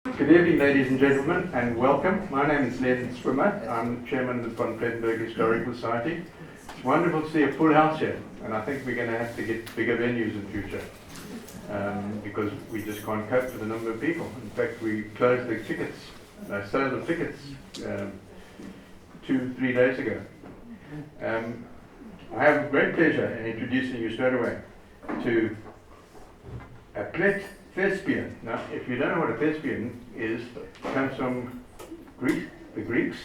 Good evening, ladies and gentlemen, and welcome. My name is Len Swimmer. I'm the chairman of the Von Plettenberg Historical Society. It's wonderful to see a full house here, and I think we're going to have to get bigger venues in future because we just can't cope with the number of people. In fact, we closed the tickets, sale of tickets 2-3 days ago. I have great pleasure in introducing you straight away to a Plet thespian. Now, if you don't know what a thespian is, it comes from the Greeks.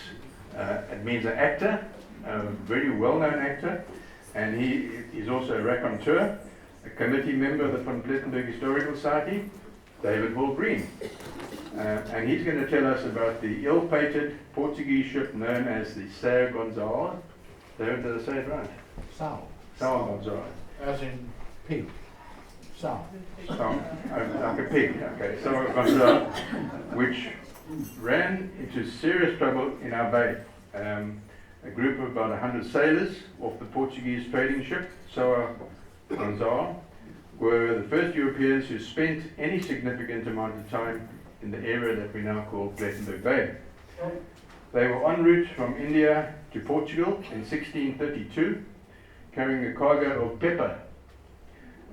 It means an actor, a very well-known actor, and he is also a raconteur, a committee member of the Von Plettenberg Historical Society, David Hall Green. And he's going to tell us about the ill-fated Portuguese ship known as the São Gonzales. David, did I say it right? São Gonzales. as in pig. São. Like a pig, okay. São Gonzales, which ran into serious trouble in our bay. A group of about 100 sailors off the Portuguese trading ship, São Gonzales, were the first Europeans who spent any significant amount of time in the area that we now call Plettenberg Bay. They were en route from India to Portugal in 1632, carrying a cargo of pepper.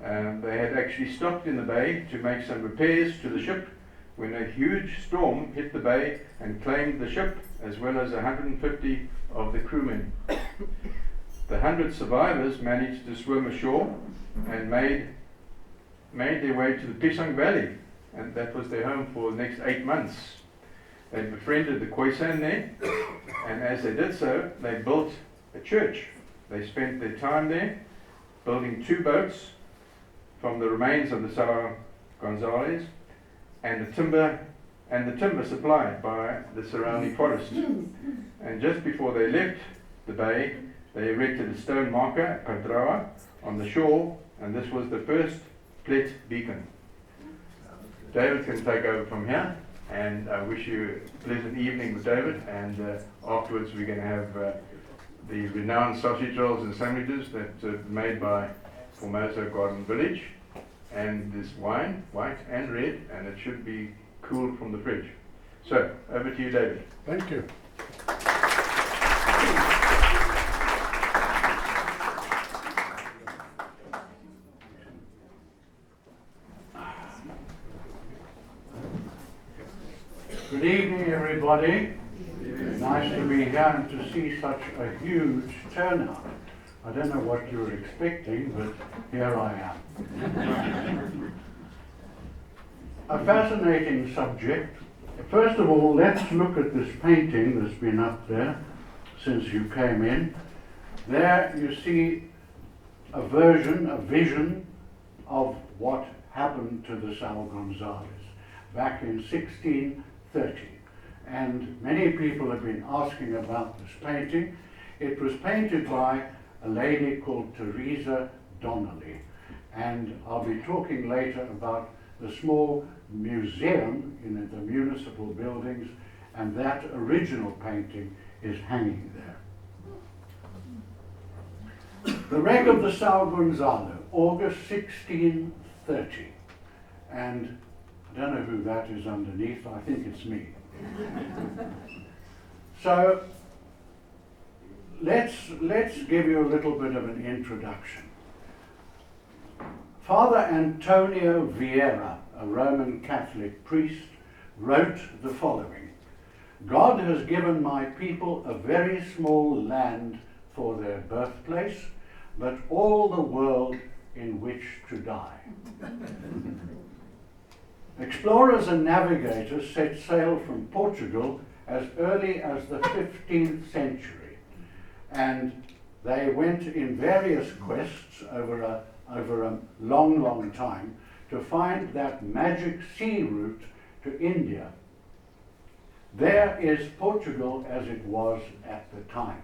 They had actually stopped in the bay to make some repairs to the ship when a huge storm hit the bay and claimed the ship as well as 150 of the crewmen. The 100 survivors managed to swim ashore and made their way to the Pisang Valley, and that was their home for the next 8 months. They befriended the Khoisan there, and as they did so, they built a church. They spent their time there building 2 boats from the remains of the São Gonzales and the timber supplied by the surrounding forest. And just before they left the bay, they erected a stone marker, Padrawa, on the shore, and this was the first Plet beacon. David can take over from here, and I wish you a pleasant evening with David, and afterwards we're going to have the renowned sausage rolls and sandwiches that are made by Formosa Garden Village, and this wine, white and red, and it should be cooled from the fridge. So, over to you, David. Thank you. Good evening, everybody. Nice to be here and to see such a huge turnout. I don't know what you were expecting, but here I am. A fascinating subject. First of all, let's look at this painting that's been up there since you came in. There you see a vision of what happened to the São Gonzales back in 1630. And many people have been asking about this painting. It was painted by a lady called Teresa Donnelly, and I'll be talking later about the small museum in the municipal buildings, and that original painting is hanging there. The Wreck of the São Gonzales, August 1630, and I don't know who that is underneath, I think it's me. So let's give you a little bit of an introduction. Father Antonio Vieira, a Roman Catholic priest, wrote the following: God has given my people a very small land for their birthplace, but all the world in which to die. Explorers and navigators set sail from Portugal as early as the 15th century, and they went in various quests over a long time to find that magic sea route to India. There is Portugal as it was at the time.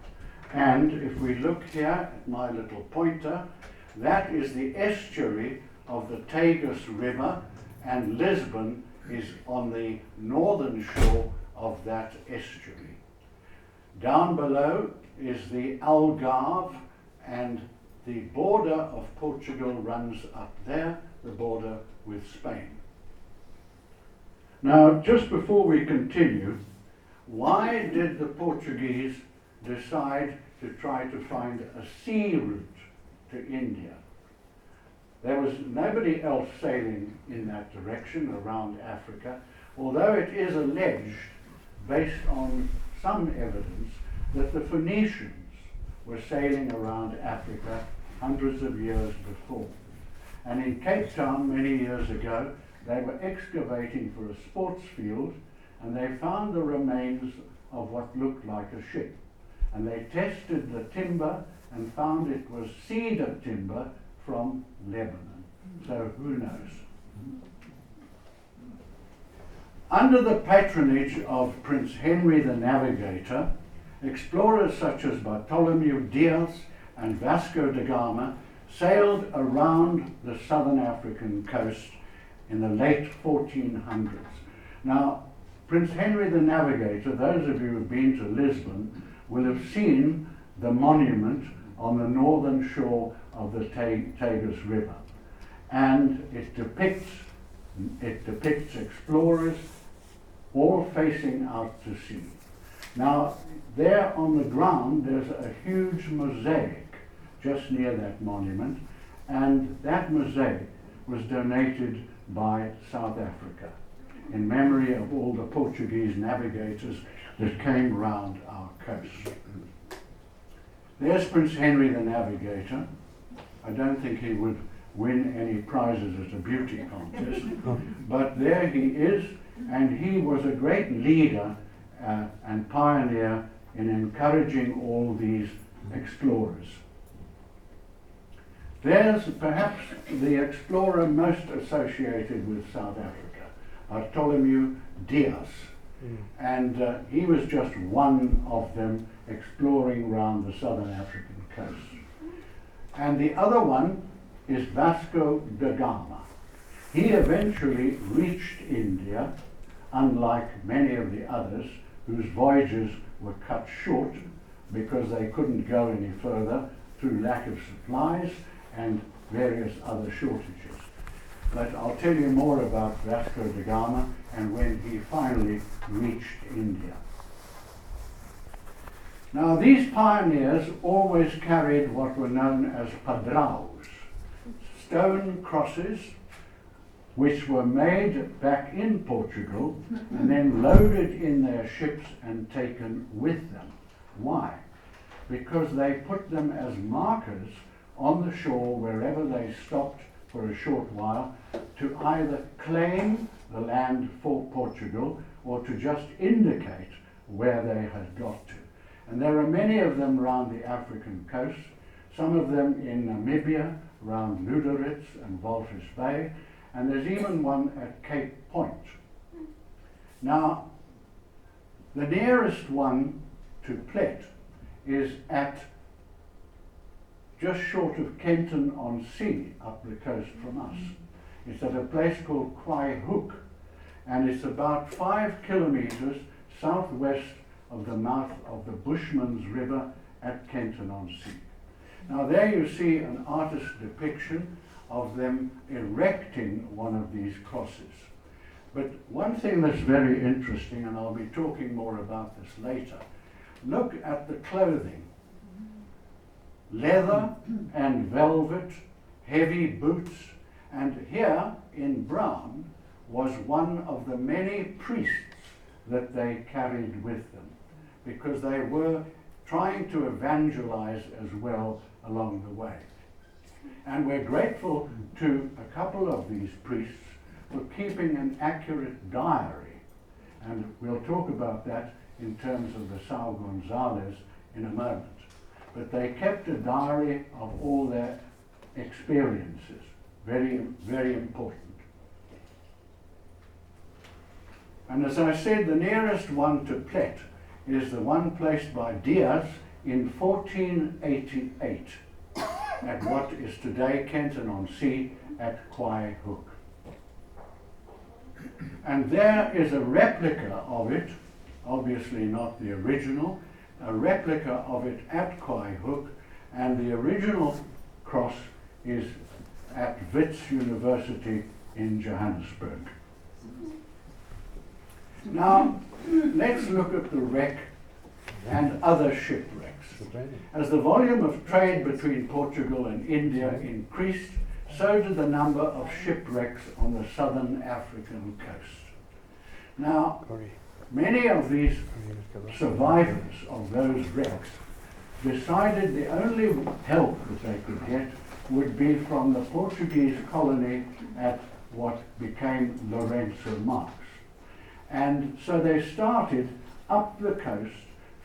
And if we look here at my little pointer, that is the estuary of the Tagus River, and Lisbon is on the northern shore of that estuary. Down below is the Algarve, and the border of Portugal runs up there, the border with Spain. Now, just before we continue, why did the Portuguese decide to try to find a sea route to India? There was nobody else sailing in that direction around Africa, although it is alleged, based on some evidence, that the Phoenicians were sailing around Africa hundreds of years before. And in Cape Town many years ago, they were excavating for a sports field, and they found the remains of what looked like a ship. And they tested the timber and found it was cedar timber from Lebanon. So who knows? Under the patronage of Prince Henry the Navigator, explorers such as Bartholomew Diaz and Vasco da Gama sailed around the southern African coast in the late 1400s. Now, Prince Henry the Navigator, those of you who've been to Lisbon, will have seen the monument on the northern shore of the Tagus River. And it depicts explorers all facing out to sea. Now, there on the ground, there's a huge mosaic just near that monument, and that mosaic was donated by South Africa in memory of all the Portuguese navigators that came round our coast. There's Prince Henry the Navigator. I don't think he would win any prizes at a beauty contest, but there he is, and he was a great leader and pioneer in encouraging all these explorers. There's perhaps the explorer most associated with South Africa, Bartholomew Diaz, and he was just one of them exploring around the southern African coast. And the other one is Vasco da Gama. He eventually reached India, unlike many of the others whose voyages were cut short because they couldn't go any further through lack of supplies and various other shortages. But I'll tell you more about Vasco da Gama and when he finally reached India. Now, these pioneers always carried what were known as padraus, stone crosses, which were made back in Portugal and then loaded in their ships and taken with them. Why? Because they put them as markers on the shore wherever they stopped for a short while to either claim the land for Portugal or to just indicate where they had got to. And there are many of them around the African coast, some of them in Namibia, around Luderitz and Walvis Bay, and there's even one at Cape Point. Now, the nearest one to Plet is at just short of Kenton-on-Sea, up the coast from us. It's at a place called Kwai Hook, and it's about 5 kilometers southwest of the mouth of the Bushman's River at Kenton-on-Sea. Now there you see an artist's depiction of them erecting one of these crosses. But one thing that's very interesting, and I'll be talking more about this later, look at the clothing. Leather and velvet, heavy boots, and here in brown was one of the many priests that they carried with them, because they were trying to evangelize as well along the way. And we're grateful to a couple of these priests for keeping an accurate diary, and we'll talk about that in terms of the São Gonzales in a moment. But they kept a diary of all their experiences, very, very important. And as I said, the nearest one to Plet is the one placed by Diaz in 1488 at what is today Kenton-on-Sea at Kwai Hook. And there is a replica of it, obviously not the original, a replica of it at Kwai Hook, and the original cross is at Wits University in Johannesburg. Now, let's look at the Reck and other shipwrecks. As the volume of trade between Portugal and India increased, so did the number of shipwrecks on the southern African coast. Now, many of these survivors of those wrecks decided the only help that they could get would be from the Portuguese colony at what became Lourenço Marques. And so they started up the coast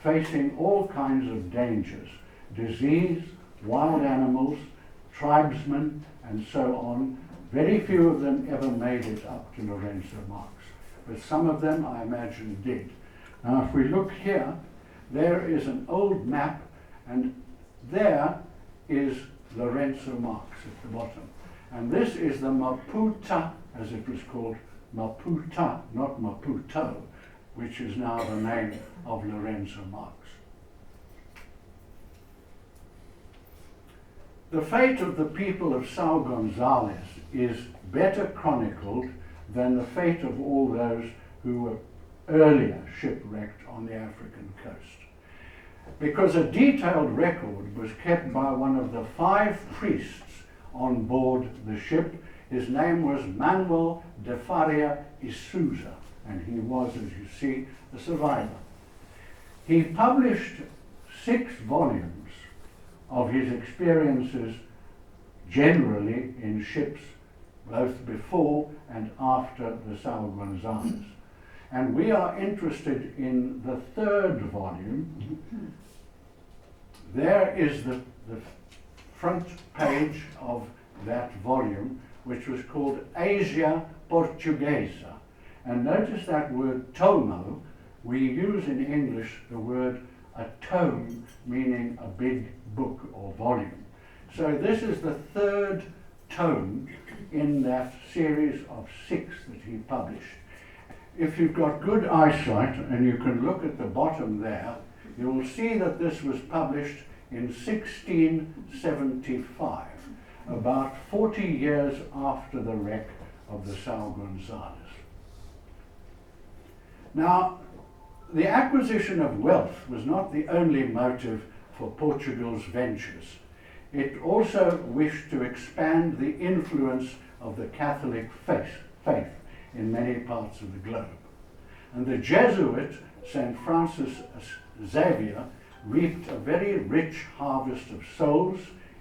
facing all kinds of dangers, disease, wild animals, tribesmen, and so on. Very few of them ever made it up to Lourenço Marques, but some of them, I imagine, did. Now, if we look here, there is an old map, and there is Lourenço Marques at the bottom. And this is the Maputa, as it was called, Maputa, not Maputo, which is now the name of Lourenço Marques. The fate of the people of São Gonzales is better chronicled than the fate of all those who were earlier shipwrecked on the African coast, because a detailed record was kept by one of the 5 priests on board the ship. His name was Manuel de Faria y Souza, and he was, as you see, a survivor. He published 6 volumes of his experiences generally in ships, both before and after the São Gonzales. And we are interested in the 3rd volume. There is the front page of that volume, which was called Asia Portuguesa. And notice that word tomo. We use in English the word a tome, meaning a big book or volume. So this is the 3rd tome in that series of 6 that he published. If you've got good eyesight and you can look at the bottom there, you will see that this was published in 1675, about 40 years after the wreck of the São Gonzales. Now, the acquisition of wealth was not the only motive for Portugal's ventures. It also wished to expand the influence of the Catholic faith in many parts of the globe. And the Jesuit St. Francis Xavier reaped a very rich harvest of souls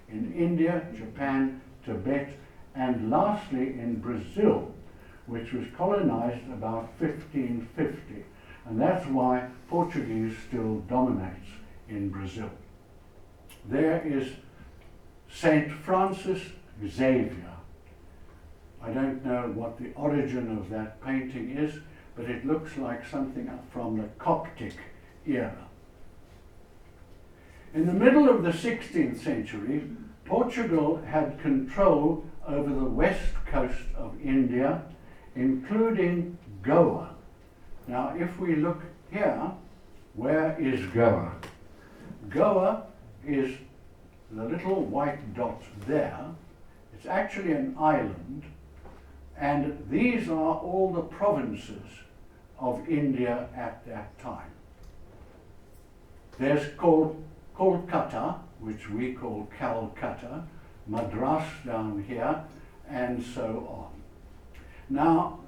in India, Japan, Tibet, and lastly in Brazil, which was colonized about 1550. And that's why Portuguese still dominates in Brazil. There is St. Francis Xavier. I don't know what the origin of that painting is, but it looks like something from the Coptic era. In the middle of the 16th century, Portugal had control over the west coast of India, including Goa. Now, if we look here, where is Goa? Goa is the little white dot there. It's actually an island, and these are all the provinces of India at that time. There's Kolkata, which we call Calcutta, Madras down here, and so on. Now,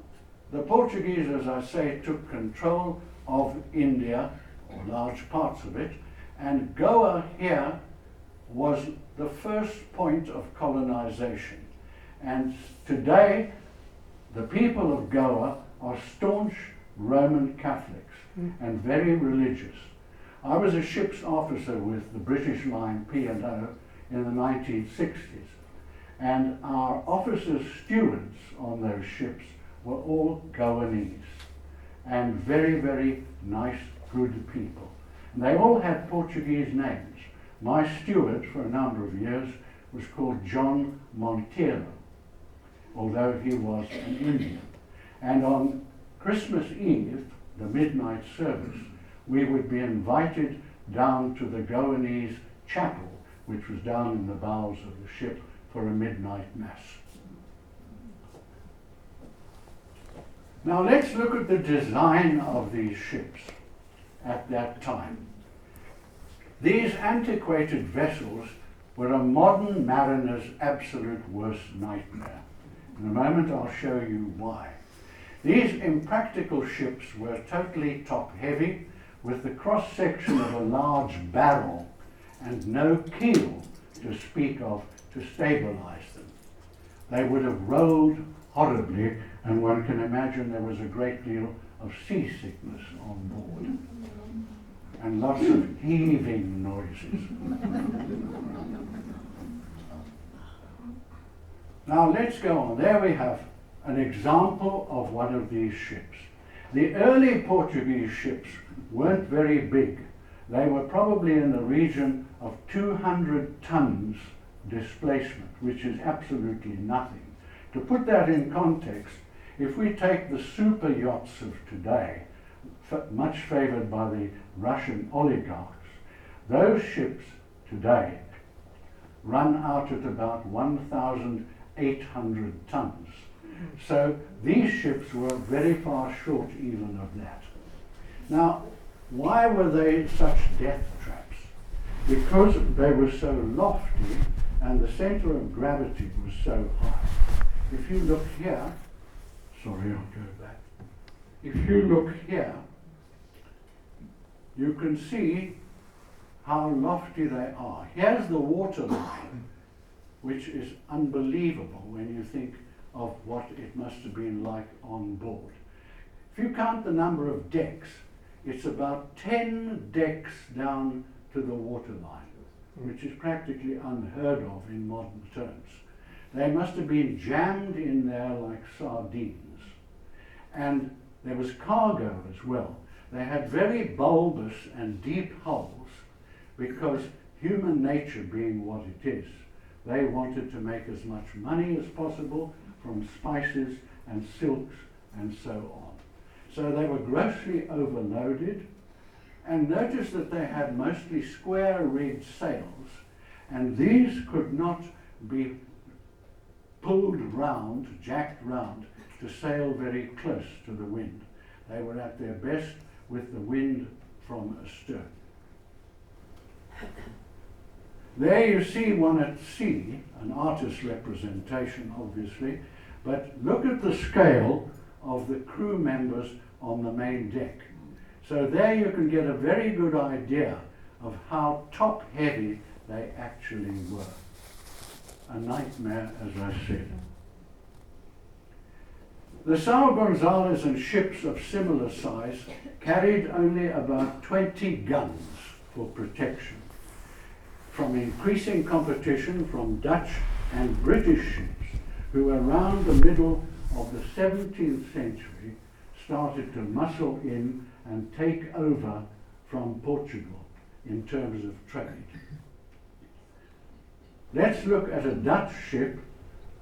the Portuguese, as I say, took control of India, or large parts of it, and Goa here was the first point of colonization. And today, the people of Goa are staunch Roman Catholics and very religious. I was a ship's officer with the British Line P&O in the 1960s, and our officers' stewards on those ships were all Goanese, and very, very nice, good people. And they all had Portuguese names. My steward for a number of years was called John Monteiro, although he was an Indian. And on Christmas Eve, the midnight service, we would be invited down to the Goanese chapel, which was down in the bowels of the ship, for a midnight mass. Now let's look at the design of these ships at that time. These antiquated vessels were a modern mariner's absolute worst nightmare. In a moment I'll show you why. These impractical ships were totally top-heavy, with the cross-section of a large barrel and no keel to speak of to stabilize them. They would have rolled horribly, and one can imagine there was a great deal of seasickness on board and lots of heaving noises. Now let's go on. There we have an example of one of these ships. The early Portuguese ships weren't very big. They were probably in the region of 200 tons displacement, which is absolutely nothing. To put that in context, if we take the super yachts of today, much favored by the Russian oligarchs, those ships today run out at about 1,800 tons. So these ships were very far short even of that. Now, why were they such death traps? Because they were so lofty and the center of gravity was so high. If you look here, sorry, I'll go back. If you look here, you can see how lofty they are. Here's the water line, which is unbelievable when you think of what it must have been like on board. If you count the number of decks, it's about 10 decks down to the water line, which is practically unheard of in modern terms. They must have been jammed in there like sardines. And there was cargo as well. They had very bulbous and deep hulls because human nature being what it is, they wanted to make as much money as possible from spices and silks and so on. So they were grossly overloaded, and notice that they had mostly square-rigged sails, and these could not be pulled round, jacked round, to sail very close to the wind. They were at their best with the wind from astern. There you see one at sea, an artist's representation obviously, but look at the scale of the crew members on the main deck. So there you can get a very good idea of how top-heavy they actually were. A nightmare, as I said. The São Gonzales and ships of similar size carried only about 20 guns for protection. From increasing competition from Dutch and British ships, who around the middle of the 17th century started to muscle in and take over from Portugal in terms of trade. Let's look at a Dutch ship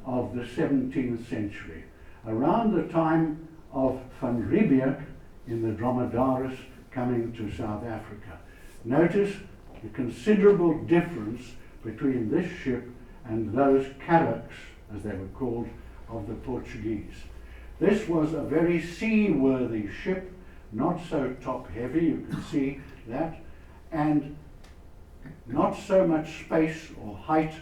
of the 17th century, around the time of Van Riebeeck in the Dromedaris coming to South Africa. Notice the considerable difference between this ship and those carracks, as they were called, of the Portuguese. This was a very seaworthy ship, not so top-heavy, you can see that, and not so much space or height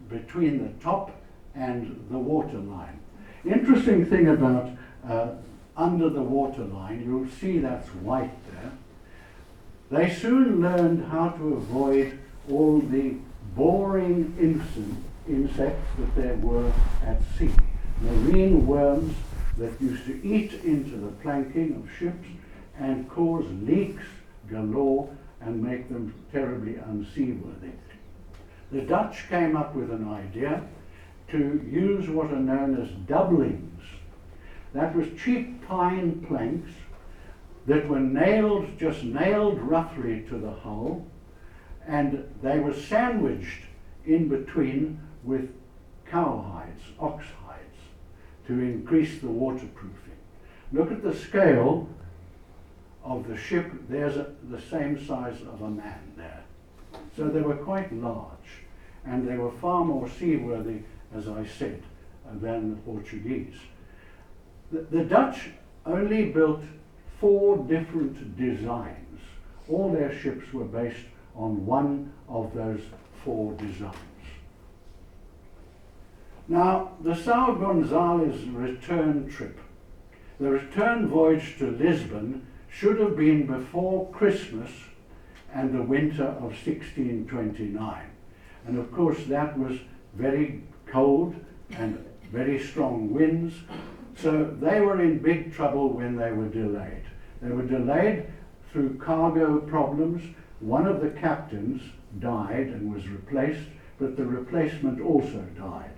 between the top and the water line. Interesting thing about under the water line, you'll see that's white there. They soon learned how to avoid all the boring insects that there were at sea. Marine worms that used to eat into the planking of ships and cause leaks galore and make them terribly unseaworthy. The Dutch came up with an idea to use what are known as doublings. That was cheap pine planks that were just nailed roughly to the hull, and they were sandwiched in between with cowhides, ox hides, to increase the waterproofing. Look at the scale of the ship. There's the same size of a man there. So they were quite large, and they were far more seaworthy, as I said, than the Portuguese. The Dutch only built 4 different designs. All their ships were based on one of those 4 designs. Now, the São Gonzales return trip, the return voyage to Lisbon, should have been before Christmas and the winter of 1629. And of course that was very cold and very strong winds, so they were in big trouble when they were delayed. They were delayed through cargo problems. One of the captains died and was replaced, but the replacement also died.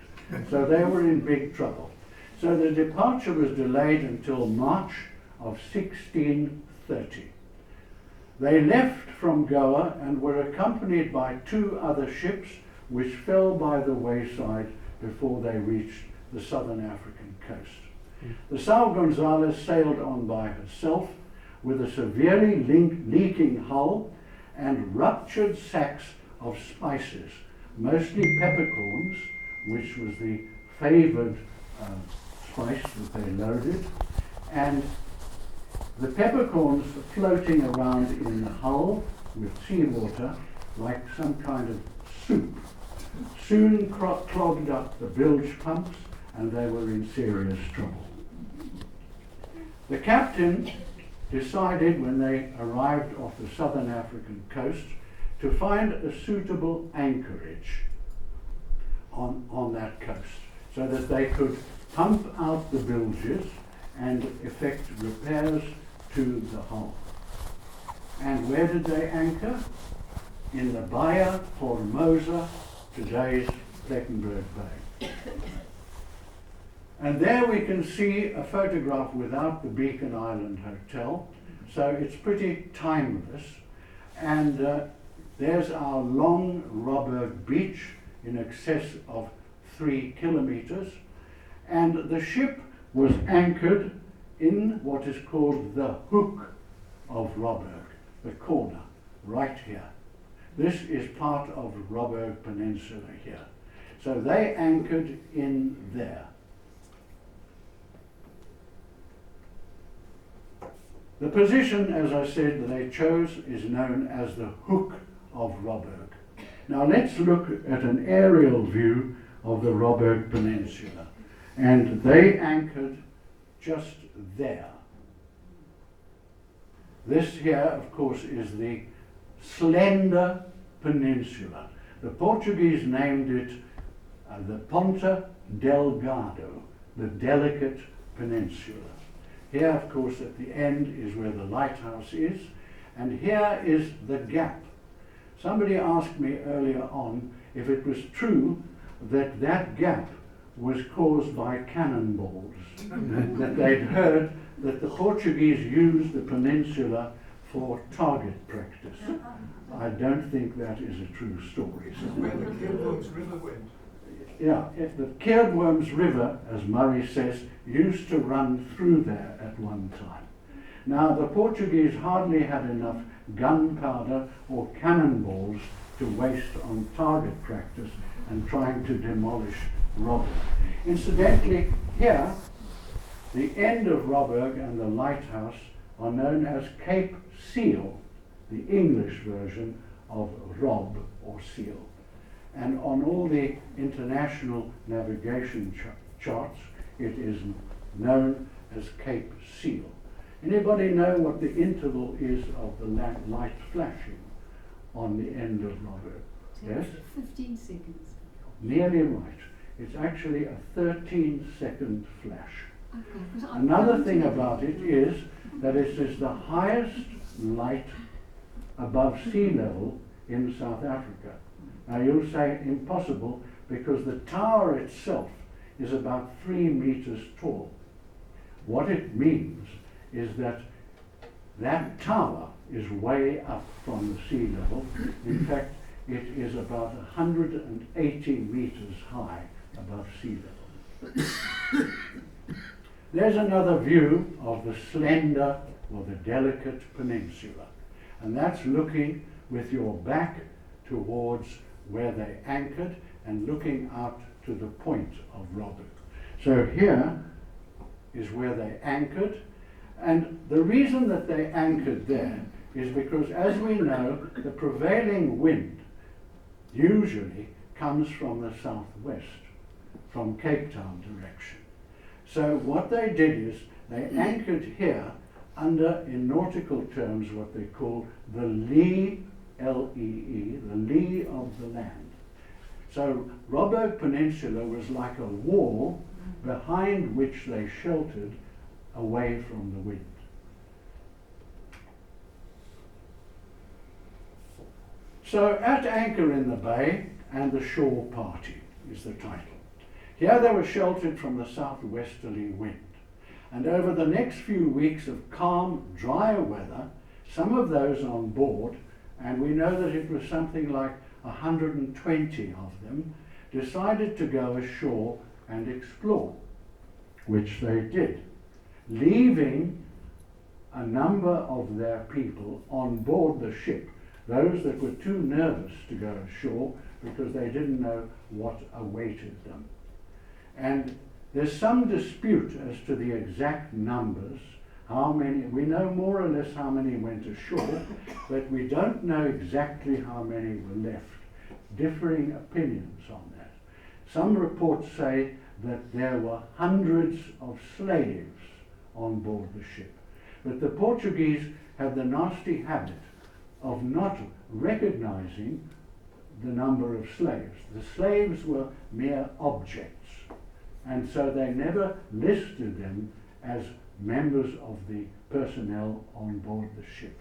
So they were in big trouble. So the departure was delayed until March of 1630. They left from Goa and were accompanied by 2 other ships which fell by the wayside before they reached the southern African coast. The São Gonzales sailed on by herself with a severely leaking hull and ruptured sacks of spices, mostly peppercorns, which was the favoured spice that they loaded, and the peppercorns floating around in the hull with seawater like some kind of soup soon clogged up the bilge pumps, and they were in serious trouble. The captain decided when they arrived off the southern African coast to find a suitable anchorage on that coast so that they could pump out the bilges and effect repairs to the hull. And where did they anchor? In the Baía Formosa, today's Plettenberg Bay. And there we can see a photograph without the Beacon Island Hotel, so it's pretty timeless. And there's our long Robberg Beach in excess of 3 kilometers, and the ship was anchored in what is called the hook of Robberg, the corner, right here. This is part of Robberg Peninsula here. So they anchored in there. The position, as I said, that they chose is known as the hook of Robberg. Now let's look at an aerial view of the Robberg Peninsula. And they anchored just there. This here, of course, is the slender peninsula. The Portuguese named it the Ponta Delgado, the delicate peninsula. Here, of course, at the end is where the lighthouse is, and here is the gap. Somebody asked me earlier on if it was true that that gap was caused by cannonballs, that they'd heard that the Portuguese used the peninsula for target practice. I don't think that is a true story. Where the Kilworms River went. Yeah, the Kilworms River, as Murray says, used to run through there at one time. Now, the Portuguese hardly had enough gunpowder or cannonballs to waste on target practice and trying to demolish Robberg. Incidentally, here, the end of Robberg and the lighthouse are known as Cape Seal, the English version of Rob or Seal. And on all the international navigation charts, it is known as Cape Seal. Anybody know what the interval is of the light flashing on the end of Robberg? Yes? 15 seconds. Nearly right. It's actually a 13-second flash. Okay. Another thing about it is that it is the highest light above sea level in South Africa. Now you'll say impossible because the tower itself is about 3 meters tall. What it means is that that tower is way up from the sea level. In fact, it is about 180 meters high above sea level. There's another view of the slender or the delicate peninsula, and that's looking with your back towards where they anchored and looking out to the point of Robberg. So here is where they anchored, And the reason that they anchored there is because, as we know, the prevailing wind usually comes from the southwest, from Cape Town direction. So what they did is they anchored here under, in nautical terms, what they call the lee, L-E-E, the lee of the land. So Robberg Peninsula was like a wall behind which they sheltered away from the wind. So At Anchor in the Bay and the Shore Party is the title. Here they were sheltered from the southwesterly wind. And over the next few weeks of calm, dry weather, some of those on board, and we know that it was something like 120 of them, decided to go ashore and explore, which they did, leaving a number of their people on board the ship, those that were too nervous to go ashore because they didn't know what awaited them. And there's some dispute as to the exact numbers, how many, we know more or less how many went ashore, but we don't know exactly how many were left. Differing opinions on that. Some reports say that there were hundreds of slaves on board the ship, but the Portuguese had the nasty habit of not recognizing the number of slaves. The slaves were mere objects, and so they never listed them as members of the personnel on board the ship.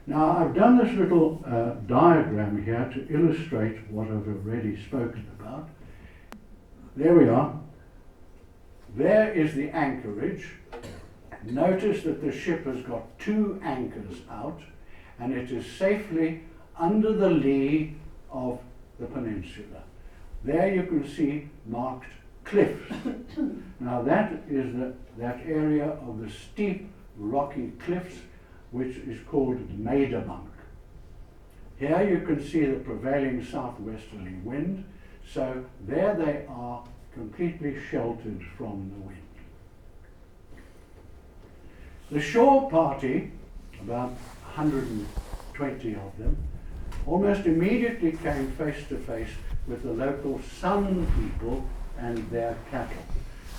Now, I've done this little diagram here to illustrate what I've already spoken about. There we are. There is the anchorage. Notice that the ship has got 2 anchors out, and it is safely under the lee of the peninsula. There you can see marked cliffs. Now that is that area of the steep rocky cliffs which is called Nederbank. Here you can see the prevailing southwesterly wind, so there they are completely sheltered from the wind. The shore party, about 120 of them, almost immediately came face to face with the local San people and their cattle.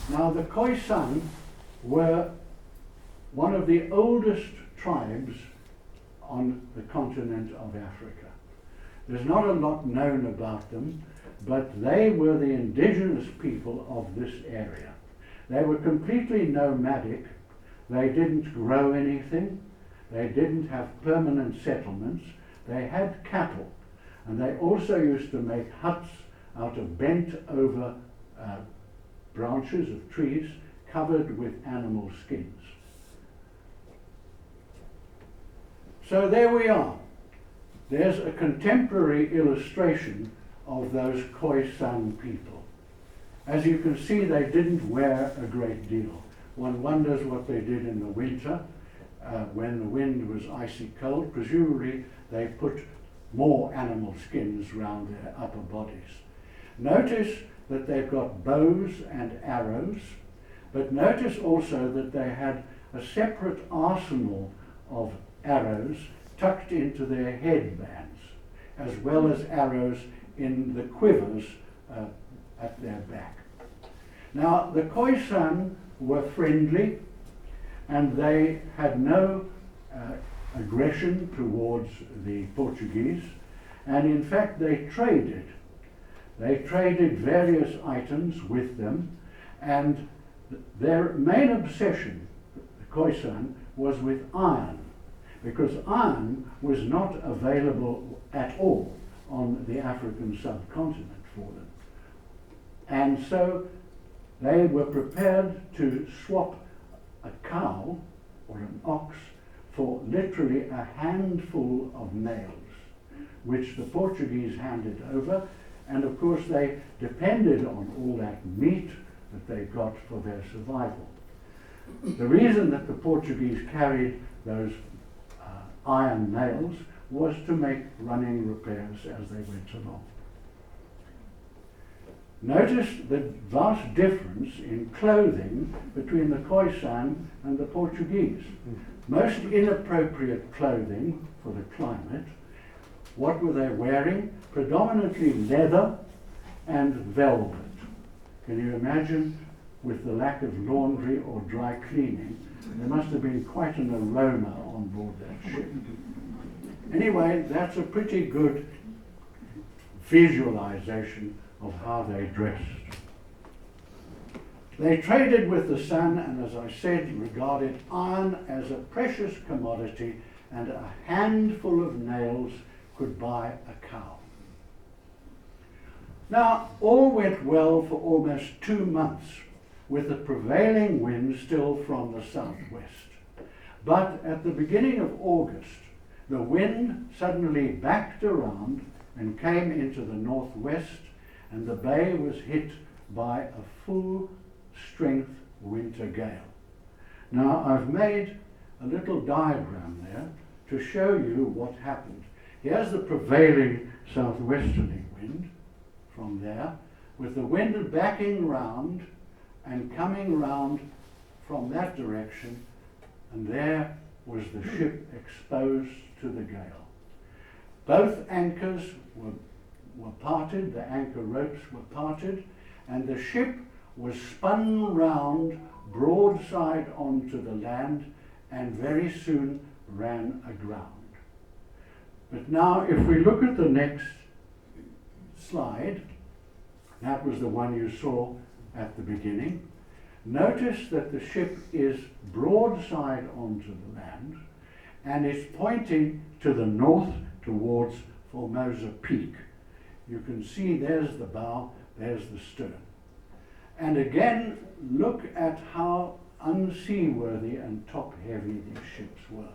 Now the Khoisan were one of the oldest tribes on the continent of Africa. There's not a lot known about them, but they were the indigenous people of this area. They were completely nomadic. They didn't grow anything. They didn't have permanent settlements. They had cattle, and they also used to make huts out of bent over branches of trees covered with animal skins. So there we are. There's a contemporary illustration of those Khoisan people. As you can see, they didn't wear a great deal. One wonders what they did in the winter when the wind was icy cold. Presumably they put more animal skins round their upper bodies. Notice that they've got bows and arrows, but notice also that they had a separate arsenal of arrows tucked into their headbands, as well as arrows in the quivers at their back. Now, the Khoisan were friendly, and they had no aggression towards the Portuguese, and in fact they traded. They traded various items with them, and their main obsession, the Khoisan, was with iron, because iron was not available at all on the African subcontinent for them. And so they were prepared to swap a cow or an ox for literally a handful of nails, which the Portuguese handed over, and of course they depended on all that meat that they got for their survival. The reason that the Portuguese carried those iron nails was to make running repairs as they went along. Notice the vast difference in clothing between the Khoisan and the Portuguese. Most inappropriate clothing for the climate. What were they wearing? Predominantly leather and velvet. Can you imagine, with the lack of laundry or dry cleaning, there must have been quite an aroma on board that ship. Anyway, that's a pretty good visualization of how they dressed. They traded with the sun and, as I said, regarded iron as a precious commodity, and a handful of nails could buy a cow. Now, all went well for almost 2 months, with the prevailing wind still from the southwest. But at the beginning of August, the wind suddenly backed around and came into the northwest, and the bay was hit by a full-strength winter gale. Now, I've made a little diagram there to show you what happened. Here's the prevailing southwesterly wind from there, with the wind backing round and coming round from that direction, and there was the ship exposed to the gale. Both anchors were parted, the anchor ropes were parted, and the ship was spun round broadside onto the land and very soon ran aground. But now, if we look at the next slide, that was the one you saw at the beginning. Notice that the ship is broadside onto the land and is pointing to the north towards Formosa Peak. You can see there's the bow, there's the stern. And again, look at how unseaworthy and top-heavy these ships were.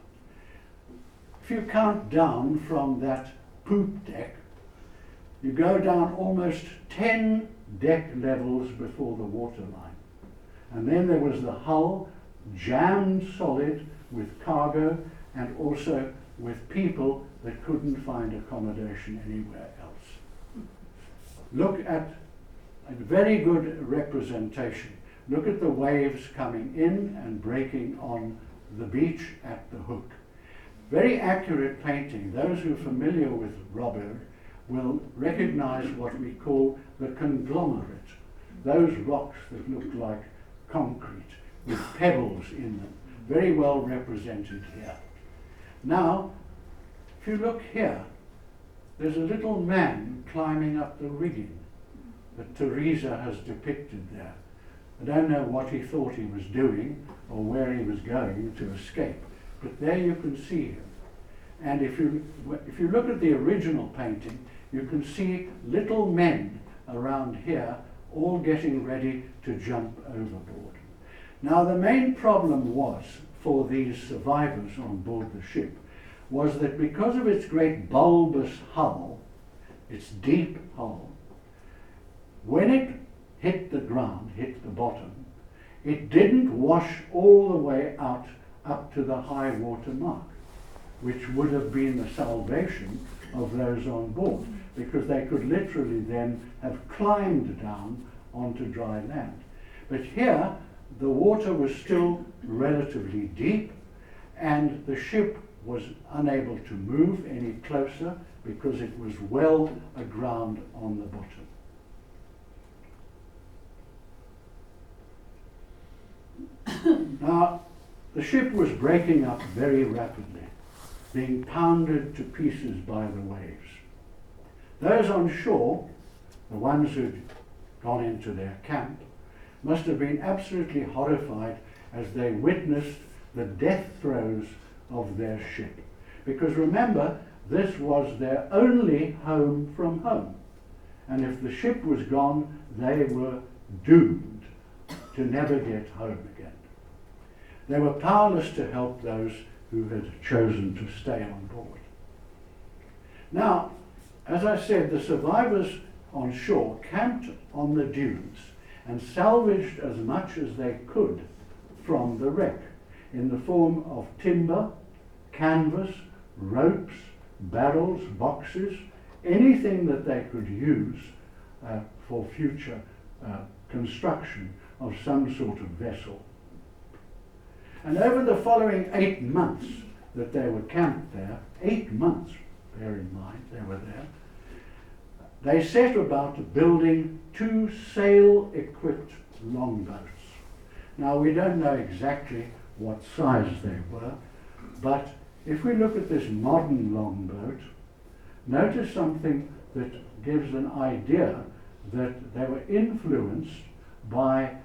If you count down from that poop deck, you go down almost 10 deck levels before the waterline. And then there was the hull, jammed solid with cargo and also with people that couldn't find accommodation anywhere else. Look at a very good representation. Look at the waves coming in and breaking on the beach at the hook. Very accurate painting. Those who are familiar with Robert will recognize what we call the conglomerate. Those rocks that look like concrete with pebbles in them. Very well represented here. Now, if you look here, there's a little man climbing up the rigging that Teresa has depicted there. I don't know what he thought he was doing or where he was going to escape, but there you can see him. And if you look at the original painting, you can see little men around here all getting ready to jump overboard. Now, the main problem was for these survivors on board the ship was that because of its great bulbous hull, its deep hull, when it hit the ground, hit the bottom, it didn't wash all the way out up to the high water mark, which would have been the salvation of those on board, because they could literally then have climbed down onto dry land. But here, the water was still relatively deep, and the ship was unable to move any closer because it was well aground on the bottom. Now, the ship was breaking up very rapidly, being pounded to pieces by the waves. Those on shore, the ones who'd gone into their camp, must have been absolutely horrified as they witnessed the death throes of their ship. Because remember, this was their only home from home. And if the ship was gone, they were doomed to never get home again. They were powerless to help those who had chosen to stay on board. Now, as I said, the survivors on shore camped on the dunes and salvaged as much as they could from the wreck in the form of timber, canvas, ropes, barrels, boxes, anything that they could use for future construction of some sort of vessel. And over the following 8 months that they were camped there, 8 months, bear in mind, they were there, they set about building 2 sail-equipped longboats. Now, we don't know exactly what size they were, but if we look at this modern longboat, notice something that gives an idea that they were influenced by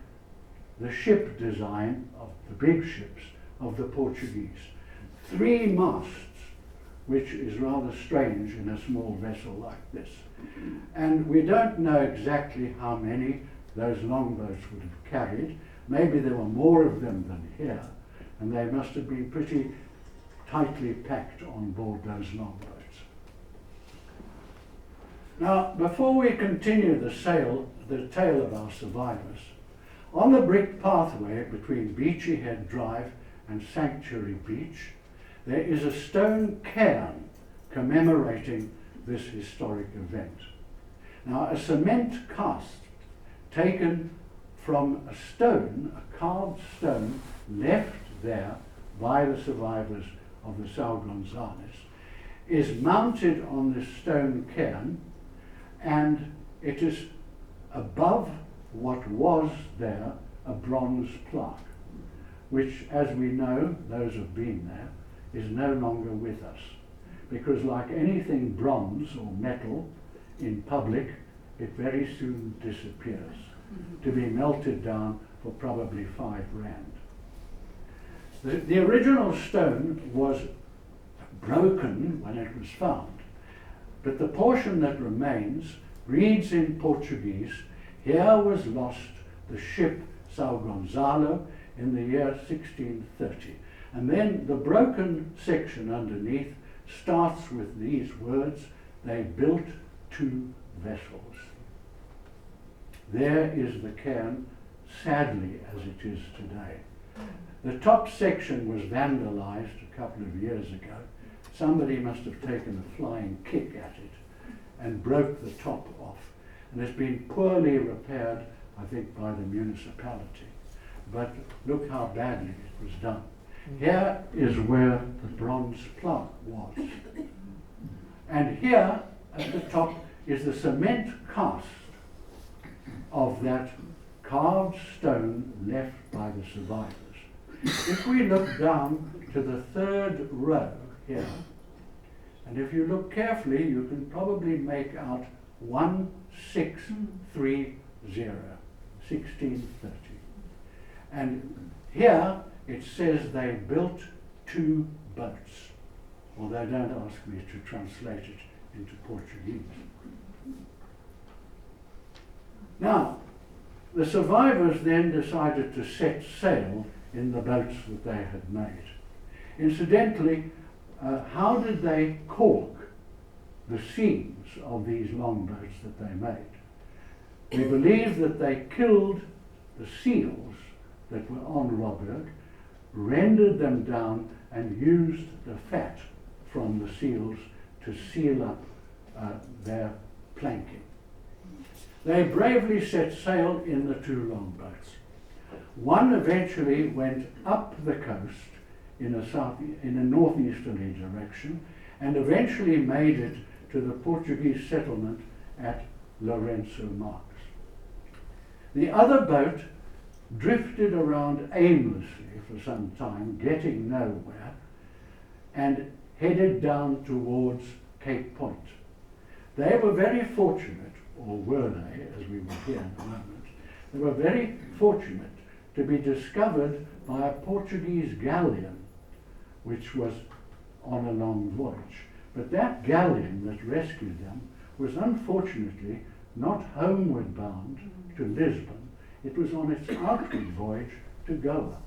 the ship design of the big ships of the Portuguese. 3 masts, which is rather strange in a small vessel like this. And we don't know exactly how many those longboats would have carried. Maybe there were more of them than here, and they must have been pretty tightly packed on board those longboats. Now, before we continue the tale of our survivors, on the brick pathway between Beachy Head Drive and Sanctuary Beach, there is a stone cairn commemorating this historic event. Now, a cement cast taken from a stone, a carved stone, left there by the survivors of the São Gonzales, is mounted on this stone cairn, and it is above what was there a bronze plaque, which, as we know, those who've been there, is no longer with us. Because like anything bronze or metal in public, it very soon disappears, to be melted down for probably 5 rand. The original stone was broken when it was found, but the portion that remains reads in Portuguese, "Here was lost the ship São Gonzalo in the year 1630. And then the broken section underneath starts with these words, "They built 2 vessels." There is the cairn, sadly as it is today. The top section was vandalized a couple of years ago. Somebody must have taken a flying kick at it and broke the top off. And it's been poorly repaired, I think, by the municipality. But look how badly it was done. Here is where the bronze plaque was. And here at the top is the cement cast of that carved stone left by the survivors. If we look down to the 3rd row here, and if you look carefully, you can probably make out 1630, 1630. And here it says they built 2 boats, although don't ask me to translate it into Portuguese. Now, the survivors then decided to set sail in the boats that they had made. Incidentally, how did they caulk the seams of these longboats that they made? We believe that they killed the seals that were on Robberg, rendered them down, and used the fat from the seals to seal up their planking. They bravely set sail in the 2 longboats. One eventually went up the coast in a northeasterly direction and eventually made it to the Portuguese settlement at Lourenço Marques. The other boat drifted around aimlessly for some time, getting nowhere, and headed down towards Cape Point. They were very fortunate, or were they, as we will hear in a moment, they were very fortunate to be discovered by a Portuguese galleon which was on a long voyage. But that galleon that rescued them was unfortunately not homeward bound to Lisbon. It was on its outward voyage to Goa.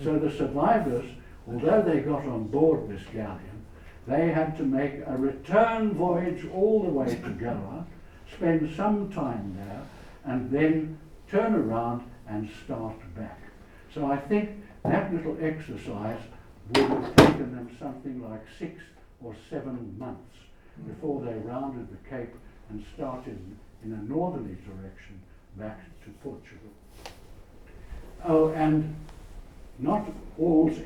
So the survivors, although they got on board this galleon, they had to make a return voyage all the way to Goa, spend some time there, and then turn around and start back. So I think that little exercise would have taken them something like 6 or 7 months before they rounded the Cape and started in a northerly direction back to Portugal. Oh, and not all's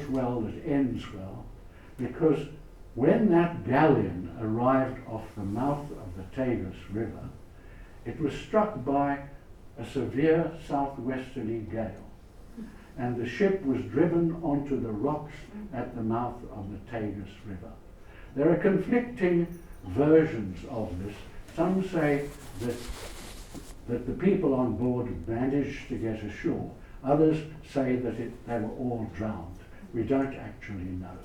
well that ends well, because when that galleon arrived off the mouth of the Tagus River, it was struck by a severe southwesterly gale, and the ship was driven onto the rocks at the mouth of the Tagus River. There are conflicting versions of this. Some say that the people on board managed to get ashore. Others say that they were all drowned. We don't actually know.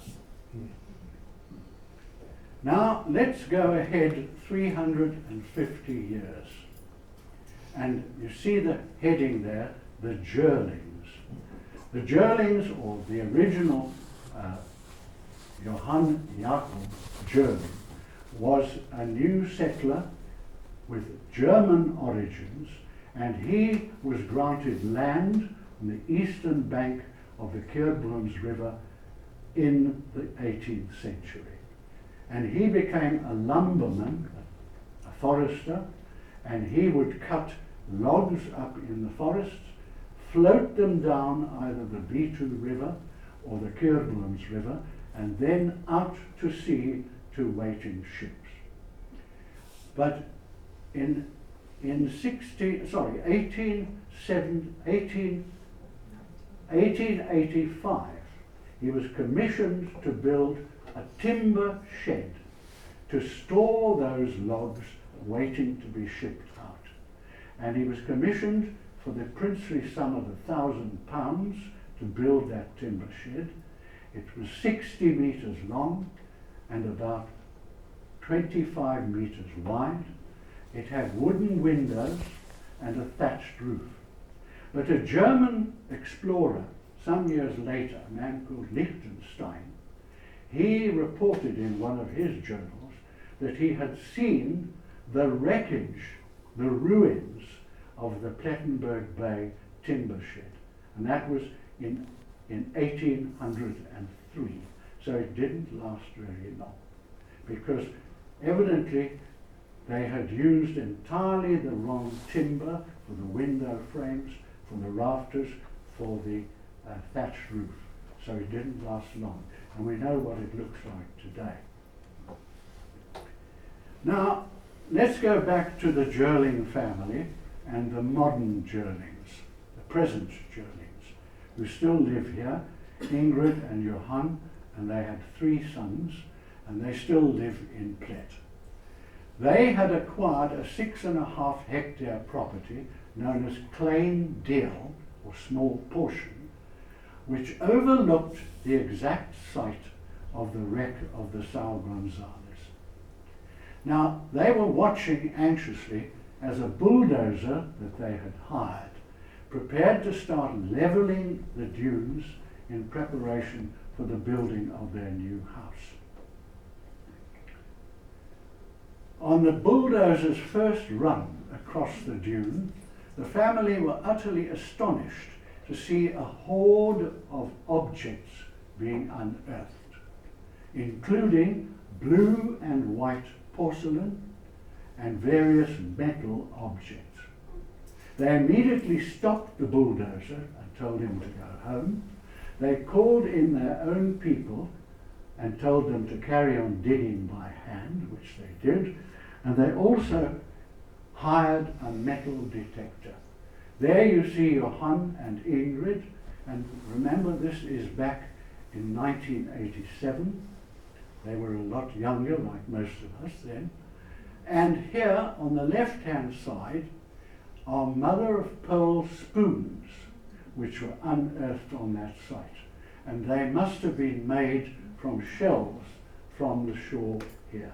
Now let's go ahead 350 years. And you see the heading there, the Jerlings. The Jerlings, or the original Johann Jacob Jerling, was a new settler with German origins, and he was granted land on the eastern bank of the Keurboom's River in the 18th century. And he became a lumberman, a forester, and he would cut logs up in the forests, float them down either the Beetu River or the Keurboom's River, and then out to sea to waiting ships. But in 1885, he was commissioned to build a timber shed to store those logs waiting to be shipped out. And he was commissioned for the princely sum of £1,000 to build that timber shed. It was 60 meters long and about 25 meters wide. It had wooden windows and a thatched roof. But a German explorer, some years later, a man called Liechtenstein, he reported in one of his journals that he had seen the wreckage, the ruins of the Plettenberg Bay timber shed. And that was in 1803. So it didn't last very long, because evidently they had used entirely the wrong timber for the window frames, for the rafters, for the thatched roof. So it didn't last long. And we know what it looks like today. Now, let's go back to the Jerling family and the modern Jerlings, the present Jerlings, who still live here, Ingrid and Johann, and they had 3 sons, and they still live in Plet. They had acquired a 6.5 hectare property known as Klein Deel, or small portion, which overlooked the exact site of the wreck of the São Gonzales. Now, they were watching anxiously as a bulldozer that they had hired prepared to start levelling the dunes in preparation for the building of their new house. On the bulldozer's first run across the dune, the family were utterly astonished to see a horde of objects being unearthed, including blue and white porcelain and various metal objects. They immediately stopped the bulldozer and told him to go home. They called in their own people and told them to carry on digging by hand, which they did, and they also hired a metal detector. There you see Johann and Ingrid, and remember this is back in 1987. They were a lot younger, like most of us then. And here on the left-hand side are mother-of-pearl spoons, which were unearthed on that site. And they must have been made from shells from the shore here.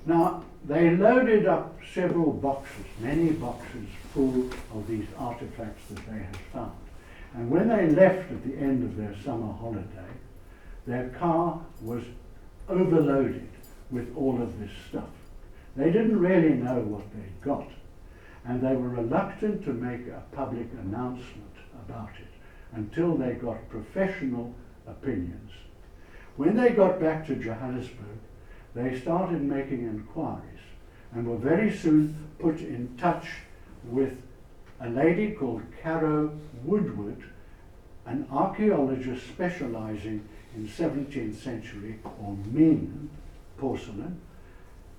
Now, they loaded up several boxes, many boxes full of these artifacts that they had found. And when they left at the end of their summer holiday, their car was overloaded with all of this stuff. They didn't really know what they'd got, and they were reluctant to make a public announcement about it until they got professional opinions. When they got back to Johannesburg, they started making inquiries and were very soon put in touch with a lady called Caro Woodward, an archaeologist specializing in 17th century or Ming porcelain,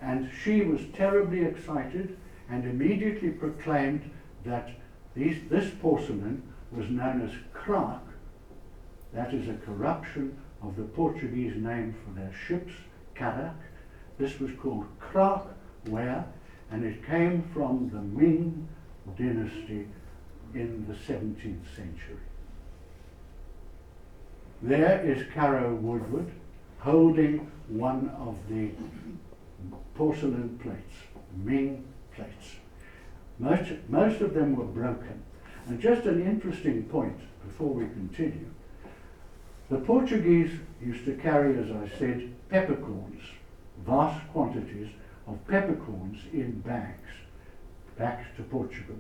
and she was terribly excited and immediately proclaimed that this porcelain was known as kraak. That is a corruption of the Portuguese name for their ships, karak. This was called kraak ware, and it came from the Ming dynasty in the 17th century. There is Caro Woodward holding one of the porcelain plates, Ming plates. Most of them were broken. And just an interesting point before we continue, the Portuguese used to carry, as I said, peppercorns, vast quantities of peppercorns in bags back to Portugal.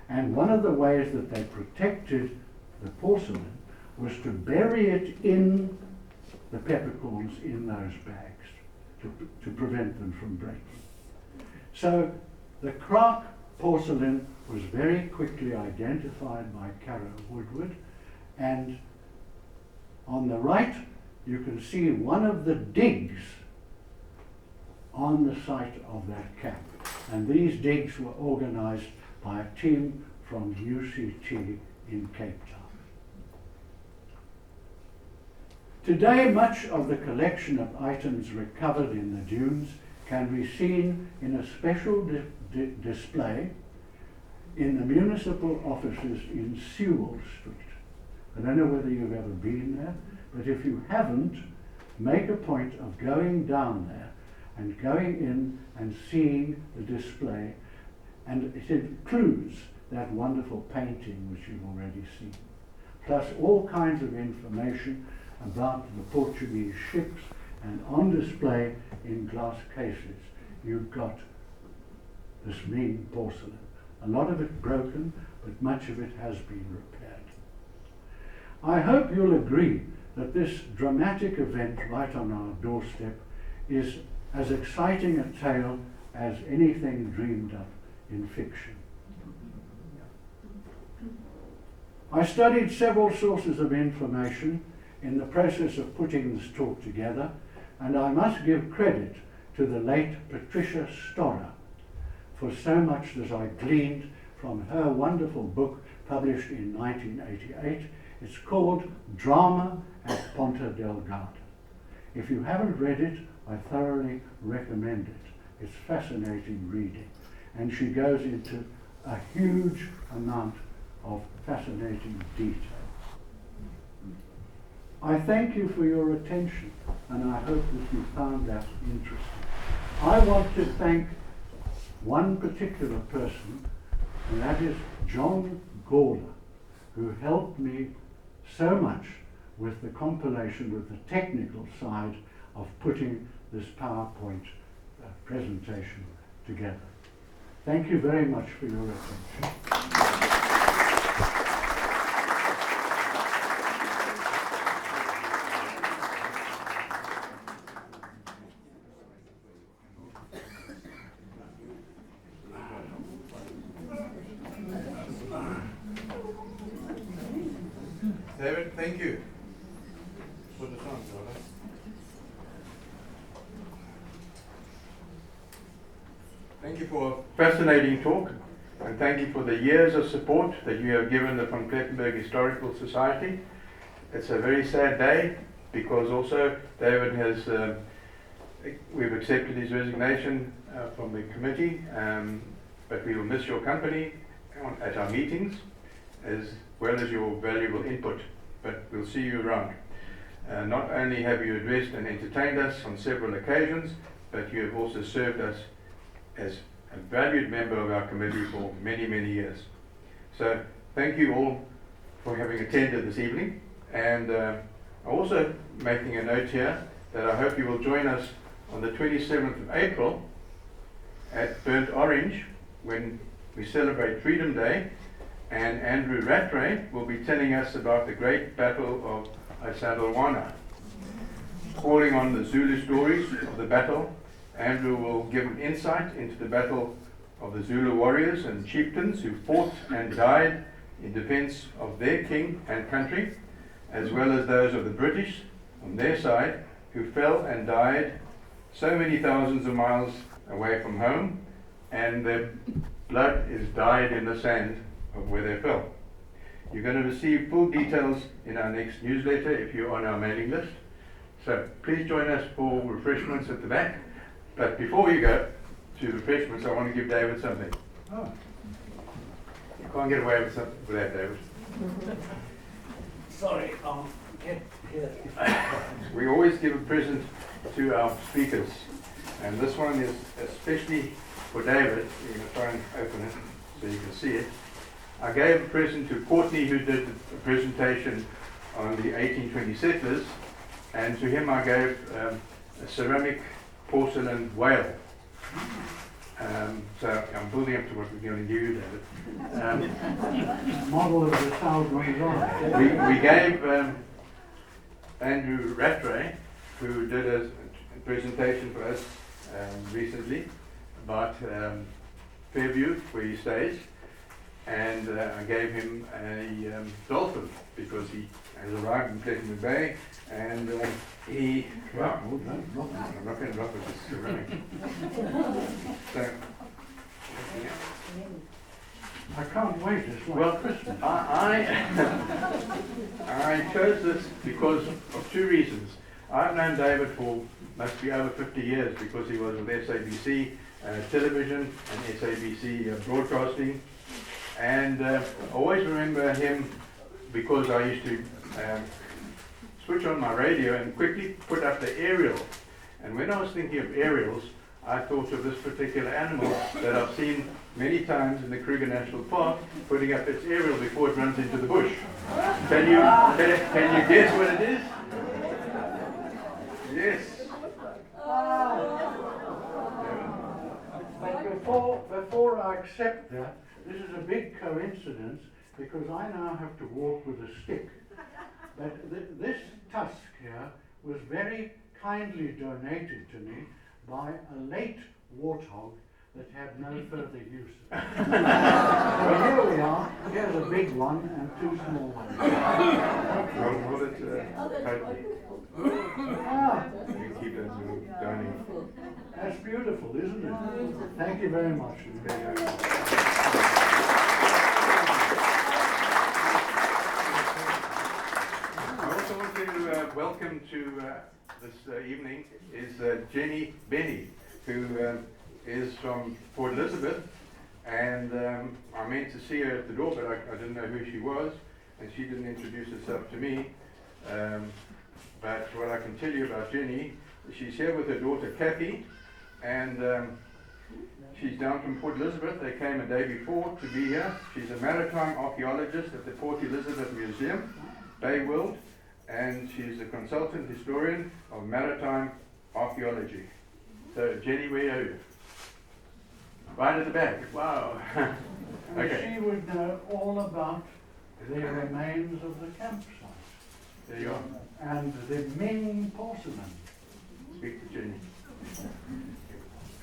And one of the ways that they protected the porcelain was to bury it in the peppercorns in those bags to prevent them from breaking. So the kraak porcelain was very quickly identified by Caro Woodward, and on the right you can see one of the digs on the site of that camp, and these digs were organized by a team from UCT in Cape Town. Today, much of the collection of items recovered in the dunes can be seen in a special display in the municipal offices in Sewell Street. I don't know whether you've ever been there, but if you haven't, make a point of going down there and going in and seeing the display, and it includes that wonderful painting which you've already seen, plus all kinds of information about the Portuguese ships, and on display in glass cases you've got this Ming porcelain. A lot of it broken, but much of it has been repaired. I hope you'll agree that this dramatic event right on our doorstep is as exciting a tale as anything dreamed up in fiction. I studied several sources of information in the process of putting this talk together, and I must give credit to the late Patricia Storer for so much that I gleaned from her wonderful book published in 1988. It's called Drama at Ponta Delgada. If you haven't read it, I thoroughly recommend it. It's fascinating reading, and she goes into a huge amount of fascinating detail. I thank you for your attention, and I hope that you found that interesting. I want to thank one particular person, and that is John Gawler, who helped me so much with the compilation, with the technical side of putting this PowerPoint presentation together. Thank you very much for your attention. David, thank you. Put this on, brother. Thank you for a fascinating talk, and thank you for the years of support that you have given the Von Klettenberg Historical Society. It's a very sad day because also David has, we've accepted his resignation from the committee, but we will miss your company at our meetings as well as your valuable input, but we'll see you around. Not only have you addressed and entertained us on several occasions, but you have also served us as a valued member of our committee for many, many years. So thank you all for having attended this evening, and I'm also making a note here that I hope you will join us on the 27th of April at Burnt Orange when we celebrate Freedom Day, and Andrew Rattray will be telling us about the great Battle of Isandlwana. calling on the Zulu stories of the battle. Andrew will give an insight into the battle of the Zulu warriors and chieftains who fought and died in defense of their king and country, as well as those of the British on their side who fell and died so many thousands of miles away from home, and their blood is dyed in the sand of where they fell. You're going to receive full details in our next newsletter if you're on our mailing list. So please join us for refreshments at the back. But before you go to refreshments, I want to give David something. Oh, You can't get away with that, David. sorry, I'll get here. We always give a present to our speakers, and this one is especially for David. You're going to try and open it so you can see it. I gave a present to Courtney, who did a presentation on the 1820 settlers, and to him I gave a ceramic porcelain whale. So I'm building up to what we're going to give you, David. Model of the South Gonzales. We gave Andrew Rattray, who did a presentation for us recently about Fairview, where he stays, and I gave him a dolphin because he has arrived in Pleasant Bay, and he. Wow, I'm not going to drop it, it's ceramic. So, I can't wait, it's like well, Christmas. I chose this because of two reasons. I've known David for must be over 50 years because he was with SABC television and SABC broadcasting, and I always remember him because I used to switch on my radio and quickly put up the aerial. And when I was thinking of aerials, I thought of this particular animal that I've seen many times in the Kruger National Park, putting up its aerial before it runs into the bush. Can you guess what it is? Yes. But before I accept that, this is a big coincidence because I now have to walk with a stick. But this tusk here was very kindly donated to me by a late warthog that had no further use. So here we are. Here's a big one and two small ones. Hold it tightly. Ah, You can keep that little dining. that's beautiful, isn't it? Thank you very much. I also want to welcome to this evening is Jenny Benny, who is from Port Elizabeth, and I meant to see her at the door, but I didn't know who she was, and she didn't introduce herself to me. But what I can tell you about Jenny, she's here with her daughter Kathy, and she's down from Port Elizabeth. They came a day before to be here. She's a maritime archaeologist at the Port Elizabeth Museum, Bay World, and she's a consultant historian of maritime archaeology. So Jenny, where are you? Right at the back. Wow. Okay. She would know all about the remains of the campsite There you are. and the Ming porcelain. Speak to Jenny.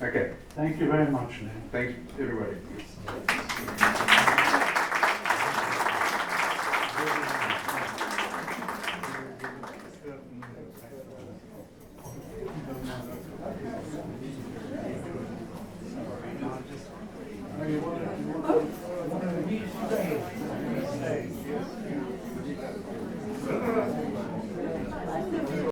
Okay. Thank you very much, Lynn. Thanks, everybody. Oh, you want to